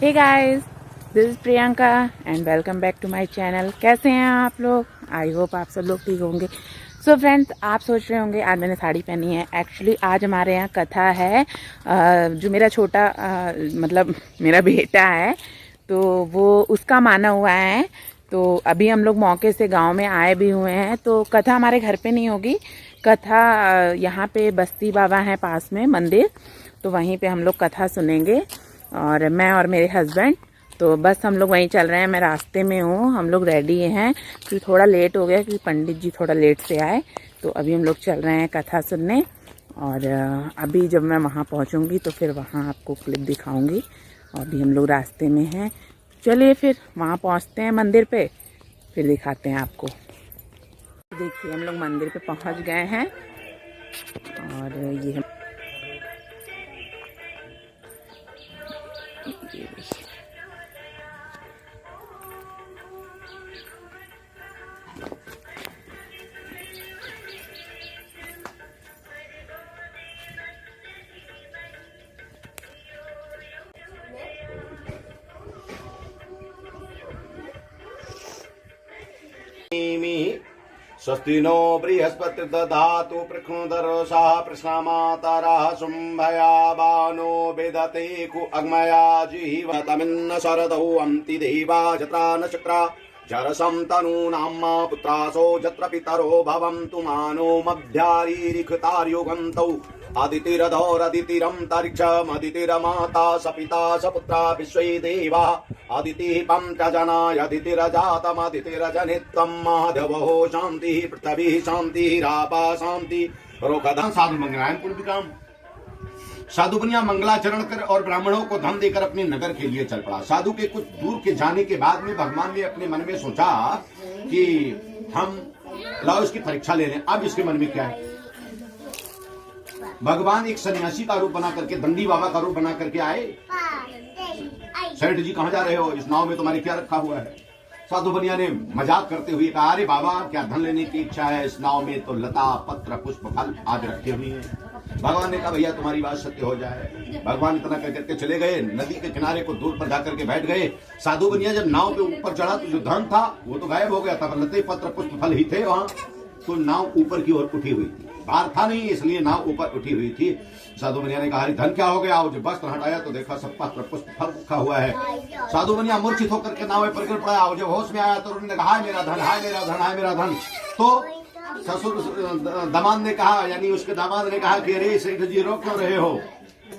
Hey guys, this is Priyanka and welcome back to my channel. कैसे हैं आप लोग? आई होप आप सब लोग ठीक होंगे। सो फ्रेंड्स, आप सोच रहे होंगे आज मैंने साड़ी पहनी है। एक्चुअली आज हमारे यहाँ कथा है। जो मेरा छोटा मतलब मेरा बेटा है, तो वो उसका माना हुआ है। तो अभी हम लोग मौके से गांव में आए भी हुए हैं। तो कथा हमारे घर पे नहीं होगी। कथा यहाँ पे बस्ती बाबा है पास में मंदिर, तो वहीं पे हम लोग कथा सुनेंगे। और मैं और मेरे हस्बैंड तो बस हम लोग वहीं चल रहे हैं। मैं रास्ते में हूँ, हम लोग रेडी हैं क्योंकि थोड़ा लेट हो गया क्योंकि पंडित जी थोड़ा लेट से आए। तो अभी हम लोग चल रहे हैं कथा सुनने। और अभी जब मैं वहाँ पहुँचूँगी तो फिर वहाँ आपको क्लिप दिखाऊँगी। और अभी हम लोग रास्ते में हैं। चलिए फिर वहाँ पहुँचते हैं मंदिर पे, फिर दिखाते हैं आपको। देखिए हम लोग मंदिर पे पहुँच गए हैं। और ये स्वस्ति नो बृहस्पतिर्दधातु पृक्ष्णोदरोषः प्रश्नामातरः शुम्भया बानो वेदते कु अग्मया जीवतमिन्न शरदौ अन्ति देवा जत्रा नक्षत्रा जरसं तनूनां पुत्रासो जत्र पितरो भवन्तु मानो मध्यारीरिखतार्युगन्तौ अदितिरधोरदितिरन्तरिक्षमदितिरमाता सपिता सपुत्रा विश्वे देवा अदितिः पञ्चजनाय अदितिरजातमदितिरजनित्वं महादेवो शान्तिः पृथ्वी शान्तिः रापा शान्तिः रोकधं साधु मंगलायन पुण्यकाम। साधु बनिया मंगलाचरण कर और ब्राह्मणों को धन देकर अपने नगर के लिए चल पड़ा। साधु के कुछ दूर के जाने के बाद में भगवान ने अपने मन में सोचा कि हम लाओ इसकी परीक्षा ले लें। अब इसके मन में क्या है? भगवान एक सन्यासी का रूप बना करके, दंडी बाबा का रूप बना करके आए। सेठ जी कहाँ जा रहे हो? इस नाव में तुम्हारे क्या रखा हुआ है? साधु बनिया ने मजाक करते हुए कहा, अरे बाबा क्या धन लेने की इच्छा है? इस नाव में तो लता पत्र पुष्प फल आज रखे हुए हैं। भगवान ने कहा भैया तुम्हारी बात सत्य हो जाए। भगवान इतना कह करके चले गए, नदी के किनारे को दूर पर जाकर के बैठ गए। साधु बनिया जब नाव पे ऊपर चढ़ा तो जो धन था वो तो गायब हो गया था, लते पत्र पुष्प फल ही थे वहां। तो नाव ऊपर की ओर उठी हुई थी, भार था नहीं इसलिए नाव ऊपर उठी हुई थी। साधु बनिया ने कहा धन क्या हो गया? और जब वस्त्र हटाया तो देखा सब पत्र पुष्प फल रखा हुआ है। साधु बनिया मूर्छित होकर के नाव पर गिर पड़ा। और जब होश में आया तो उन्होंने कहा हाय मेरा धन, हाय मेरा धन, हाय मेरा धन। तो ससुर दामाद ने कहा, यानी उसके दामाद ने कहा कि अरे सेठ जी रो क्यों रहे हो?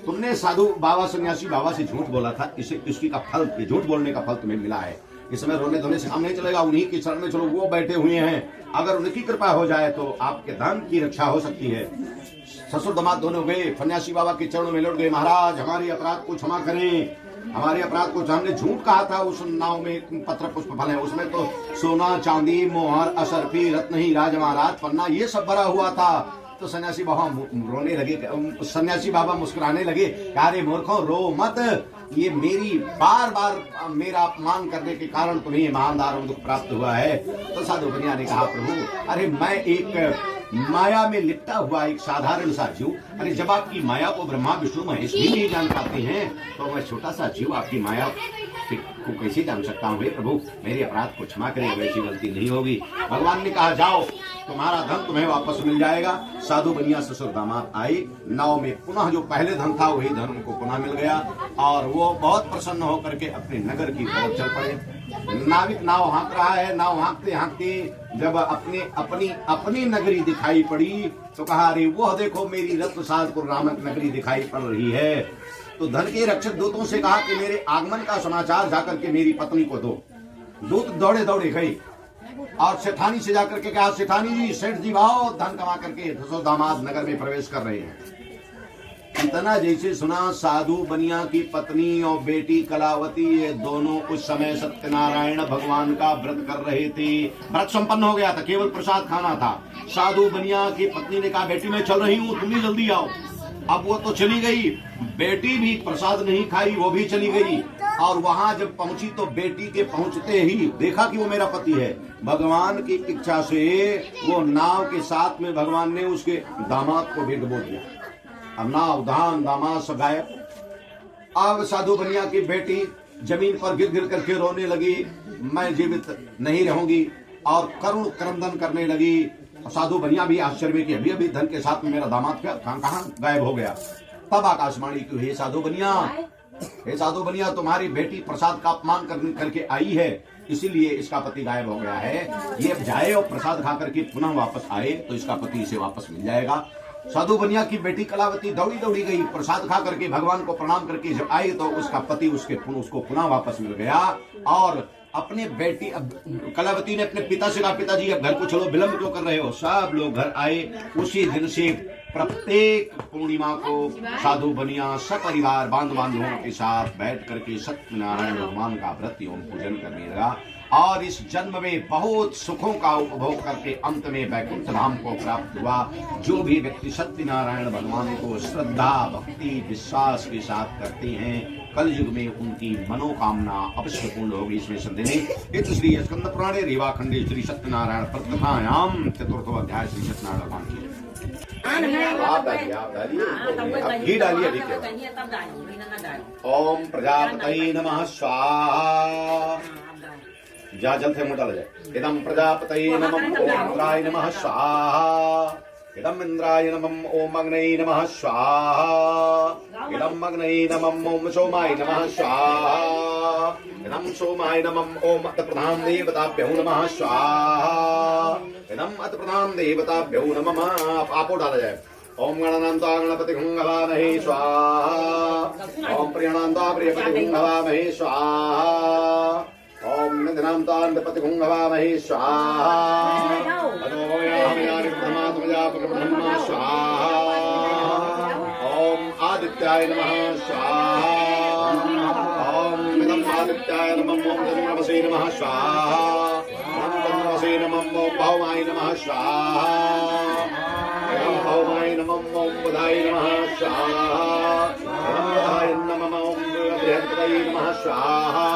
तुमने साधु बाबा सन्यासी बाबा से झूठ बोला था, इसे इसकी का फल, झूठ बोलने का फल तुम्हें मिला है। इस समय रोने धोने से काम नहीं चलेगा। उन्हीं की शरण में चलो, वो बैठे हुए हैं। अगर उनकी कृपा हो जाए तो आपके धन की रक्षा हो सकती है। ससुर दामाद दोनों गए, सन्यासी बाबा के चरणों में लौट गए। महाराज हमारे अपराध को क्षमा करें, हमारे अपराध को। हमने झूठ कहा था उस नाव में पत्र पुष्प फल है, उसमें तो सोना चांदी मोहर असरफी रत्न ही राज महाराज पन्ना ये सब भरा हुआ था। तो सन्यासी बाबा रोने लगे, सन्यासी बाबा मुस्कुराने लगे, अरे मूर्खों रो मत, ये मेरी बार बार मेरा अपमान करने के कारण तुम्हें ये महान दारुण दुख प्राप्त हुआ है। तो साधु बनिया ने कहा प्रभु अरे मैं एक माया में लिपटा हुआ एक साधारण सा जीव, अरे जब आपकी माया को ब्रह्मा विष्णु महेश भी नहीं जान पाते हैं तो मैं छोटा सा जीव आपकी माया को कैसे जान सकता हूँ? हे प्रभु मेरे अपराध को क्षमा करें, वैसी गलती नहीं होगी। भगवान ने कहा जाओ तुम्हारा धन तुम्हें वापस मिल जाएगा। साधु बनिया ससुर दामाद आए, नाव में पुनः जो पहले धन था वही धन उनको पुनः मिल गया और वो बहुत प्रसन्न होकर के अपने नगर की ओर चल पड़े। नाविक नाव हाँक रहा है, नाव हाँकते हाँकते जब अपनी नगरी दिखाई पड़ी तो कहा अरे वो देखो मेरी रत्नसालपुर नामक नगरी दिखाई पड़ रही है। तो धन के रक्षक दूतों से कहा कि मेरे आगमन का समाचार जाकर के मेरी पत्नी को दो। दूत दौड़े दौड़े गए और सेठानी से जाकर के कहा सेठानी जी सेठ जी आओ, धन कमा करके ससुर दामाद नगर में प्रवेश कर रहे हैं। इतना जैसे सुना साधु बनिया की पत्नी और बेटी कलावती ये दोनों उस समय सत्यनारायण भगवान का व्रत कर रहे थे। व्रत संपन्न हो गया था, केवल प्रसाद खाना था। साधु बनिया की पत्नी ने कहा बेटी मैं चल रही हूँ, तुम भी जल्दी आओ। अब वो तो चली गई, बेटी भी प्रसाद नहीं खाई, वो भी चली गई। और वहां जब पहुंची तो बेटी के पहुंचते ही देखा कि वो मेरा पति है। भगवान की इच्छा से वो नाव के साथ में भगवान ने उसके दामाद को भी डुबो दिया। अब नाव धान दामाद सब गायब। अब साधु बनिया की बेटी जमीन पर गिर गिर करके रोने लगी, मैं जीवित नहीं रहूंगी, और करुण क्रंदन करने लगी। साधु बनिया भी आश्चर्य में कि अभी अभी धन के साथ में मेरा दामाद कहाँ गायब हो गया। तब आकाशवाणी की, हे साधु बनिया, हे साधु बनिया, तुम्हारी बेटी प्रसाद का अपमान करके आई है, इसीलिए इसका पति गायब हो गया है। ये जाए और प्रसाद खा करके पुनः वापस आए तो इसका पति इसे वापस मिल जाएगा। साधु बनिया की बेटी कलावती दौड़ी दौड़ी गई, प्रसाद खा करके भगवान को प्रणाम करके जब आई तो उसका पति उसको पुनः वापस मिल गया। और अपने बेटी कलावती ने अपने पिता से कहा, पिताजी अब घर को चलो, विलंब क्यों कर रहे हो। सब लोग घर आए। उसी दिन से प्रत्येक पूर्णिमा को साधु बनिया सपरिवार बांधवों के साथ बैठ करके सत्यनारायण भगवान का व्रत एवं पूजन करने लगा, और इस जन्म में बहुत सुखों का उपभोग करके अंत में वैकुंठ धाम को प्राप्त हुआ। जो भी व्यक्ति सत्यनारायण भगवान को श्रद्धा भक्ति विश्वास के साथ करते हैं, कल युग में उनकी मनोकामना अवश्य पूर्ण होगी, इसमें संदेह नहीं। इस श्री स्कंद पुराणे रेवा खंडे श्री सत्यनारायण प्रकथायाम चतुर्थो अध्याय श्री सत्यनारायण भगवान की। आप डालिए, घी डालिए, ओम प्रजापतये नमः स्वाहा। जा जल से मुंह डाला जाए। इदम प्रजापतये नमः ओम इंद्राय नमः स्वाहा। इदम इंद्राय नमः ओम अग्नये नमः स्वाहा। इदम अग्नये नमः ओम सोमाय नमः स्वाहा। इदम सोमाय नमः ओम अत प्रधान देवताभ्यो नमः स्वाहा। इदम अत प्रधान देवताभ्यो नमः। आपो डाला जाए। ओम गणानान्ता गणपति हवामहे स्वाहा। ओम प्रियणान्ता प्रियपति हवामहे स्वाहा। ओम निधनान्ता निधपति हवामहे स्वाहा। ओम आदित्याय नमः स्वाहा। ओम इदं आदित्याय नमः ओम चंद्रमसे नमः स्वाहा। ओम चंद्रमसे नमः ओम भौमाय नमः स्वाहा। ओम भौमाय नमः ओम बुधाय नमः स्वाहा। ओम बुधाय नमः ओम बृहस्पतये नमः स्वाहा।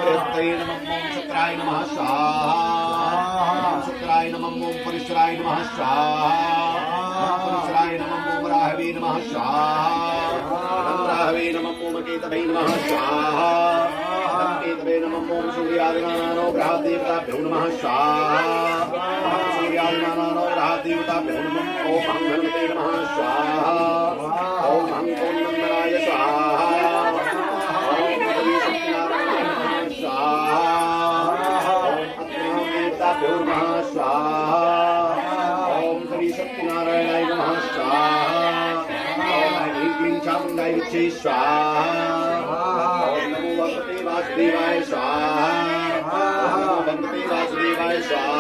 बृहस्पतये नमः ओम शुक्राय नमः स्वाहा। शुक्राय नमः ओम परिश्राय नमः स्वाहा। परिश्राय नमः ओम राहवे नमः स्वाहा। राहवे नमः ओम केतवे नमः स्वाहा। केतवे नमः ओम सूर्यादिनानो ग्रहदेवताभ्यो नमः स्वाहा। सूर्यादिनानो ग्रहदेवताभ्यो नमः ओम गणपते नमः स्वाहा। ओम नंदनाय स्वाहा। ओम श्री सत्यनारायणाय नमः स्वाहा। ओम ह्रीं चामुण्डाय विच्चे स्वाहा। ओम नमो भगवते वासुदेवाय स्वाहा। ओम नमो भगवते वासुदेवाय स्वाहा।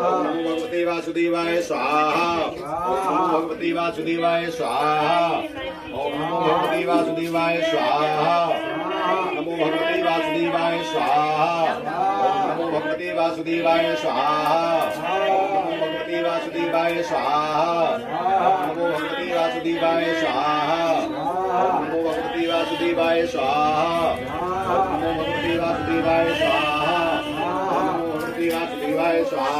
ओम नमो भगवते वासुदेवाय स्वाहा। ओम नमो भगवते वासुदेवाय स्वाहा। ओम नमो भगवते वासुदेवाय स्वाहा। नमो भगवते वासुदेवाय स्वाहा। नमो भगवते वासुदेवाय स्वाहा। नमो भगवते वासुदेवाय स्वाहा। नमो भगवते वासुदेवाय स्वाहा। नमो भगवते वासुदेवाय स्वाहा। नमो भगवते वासुदेवाय स्वाहा। नमो भगवते वासुदेवाय स्वाहा।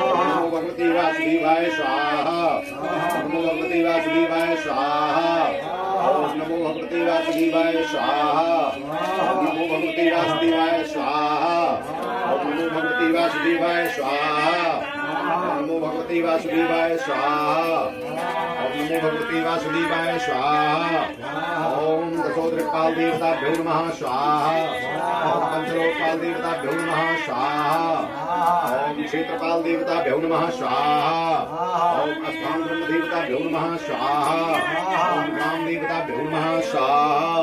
नमो भगवते वासुदेवाय स्वाहा। नमो भगवते वासुदेवाय स्वाहा। नमो भगवते वासुदेवाय स्वाहा। नमो भगवते वासुदेवाय स्वाहा। नमो भगवते वासुदेवाय स्वाहा। नमो भगवते वासुदेवाय स्वाहा। नमो भगवते वासुदेवाय स्वाहा। ओम दशोदरकाल देवताभ्यो नमः स्वाहा। ओम पंचलोकपाल देवताभ्यो नमः स्वाहा। ओम क्षेत्रपाल देवताभ्यो नमः स्वाहा। ओम अस्थान ब्रह्म देवताभ्यो नमः स्वाहा। ओम ग्राम देवताभ्यो नमः स्वाहा।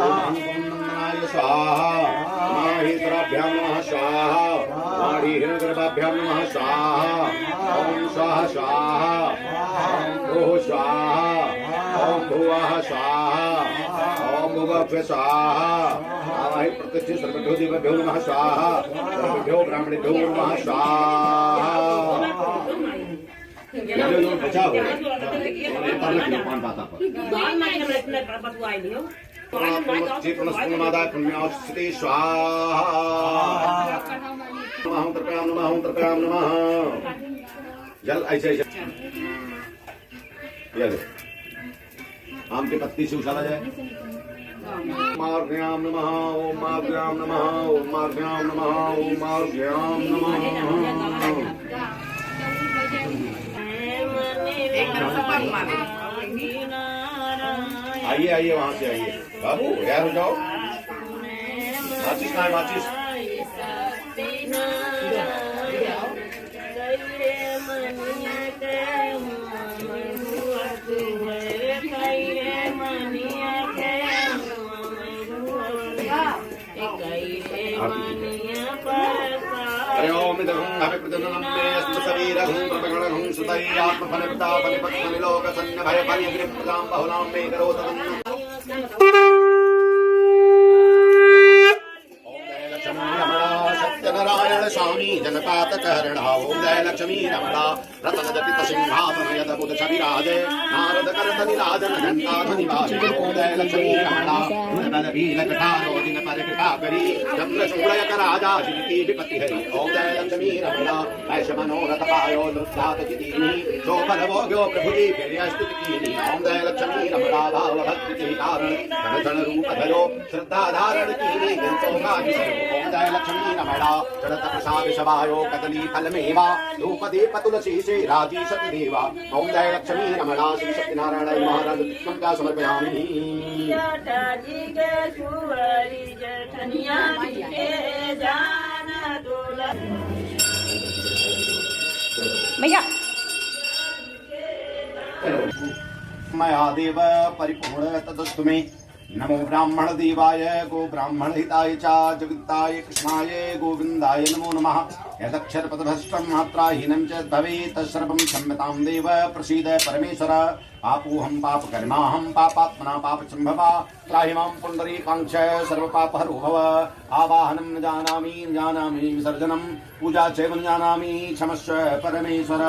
ओम नंदनाय स्वाहा। माहेश्वराभ्यां नमः स्वाहा। माढ़ी हिरण्यगर्भाभ्यां नमः स्वाहा। ओम स्वाहा स्वाहा। ओम भूः स्वाहा। ओम भुवः स्वाहा। ओम भुवः स्वाहा। आवाहि प्रतिष्ठित सर्वभ्यो देवभ्यो नमः स्वाहा। सर्वभ्यो ब्राह्मणेभ्यो नमः स्वाहा। जो बचा हो पान पाता पर स्वाहा। नमः जल ऐसे ये आम के पत्ती से उछाला जाए। मार्ग्याम नमः ओम मार्ग्याम नमः ओम मार्ग्याम नमः ओम मार्ग्याम नमः। आइए आइए वहां से आइए बाबू, यार हो जाओ। माचिस कहाँ है माचिस? अरे ओम इदं हमें प्रजननं मे स्मृतवीरं प्रपगणं सुतै आत्मफलपिता फलिपत्फलिलोकसन्न भयफलिग्रिप्रदां बहुलां मे करोतनं। सत्यनारायण स्वामी जनपातकर्णा ओम जय लक्ष्मी रमणा रतन जटित सिंहासन यदबुध छविराजे नारद करत निराजन घंटाध्वनि बाजे ओम जय लक्ष्मी रमणा बल भील कठारो दिन पर कृपा करी चंद्र शुक्लयक राजा जिनकी विपत्ति हरि ओम जय लक्ष्मी रमणा ऐश मनोरथ पायो नृत्यात जितीनि जो फल भोग्यो प्रभु जी फिर स्तुति कीनि ओम जय लक्ष्मी रमणा भाव भक्ति के कारण धन रूप धरो श्रद्धा धारण कीनि गिनतो काज ओम जय लक्ष्मी रमणा चढ़त प्रसाद सभायो कदली फल मेवा धूपदीप तुलसी से राजी सती देवा ओम जय लक्ष्मी रमणा श्री सत्यनारायण महाराज कृष्ण का समर्पयामि। भैया मया देव परिपूर्ण तदस्तु मे नमो ब्राह्मण देवाय गो ब्राह्मण हिताय च जगत्ताय कृष्णाय गोविंदाय नमो नमः। यदक्षर पदभ्रष्टं मात्राहीनं च भवेत् तत्सर्वं क्षम्यतां देव प्रसीद परमेश्वर। पापोऽहं पापकर्माहं पापात्मना पापसम्भवा त्राहि मां पुण्डरीकाक्ष सर्वपापहरो भव। आवाहनं न जानामि विसर्जनं पूजा चैव न जानामि क्षमस्व परमेश्वर।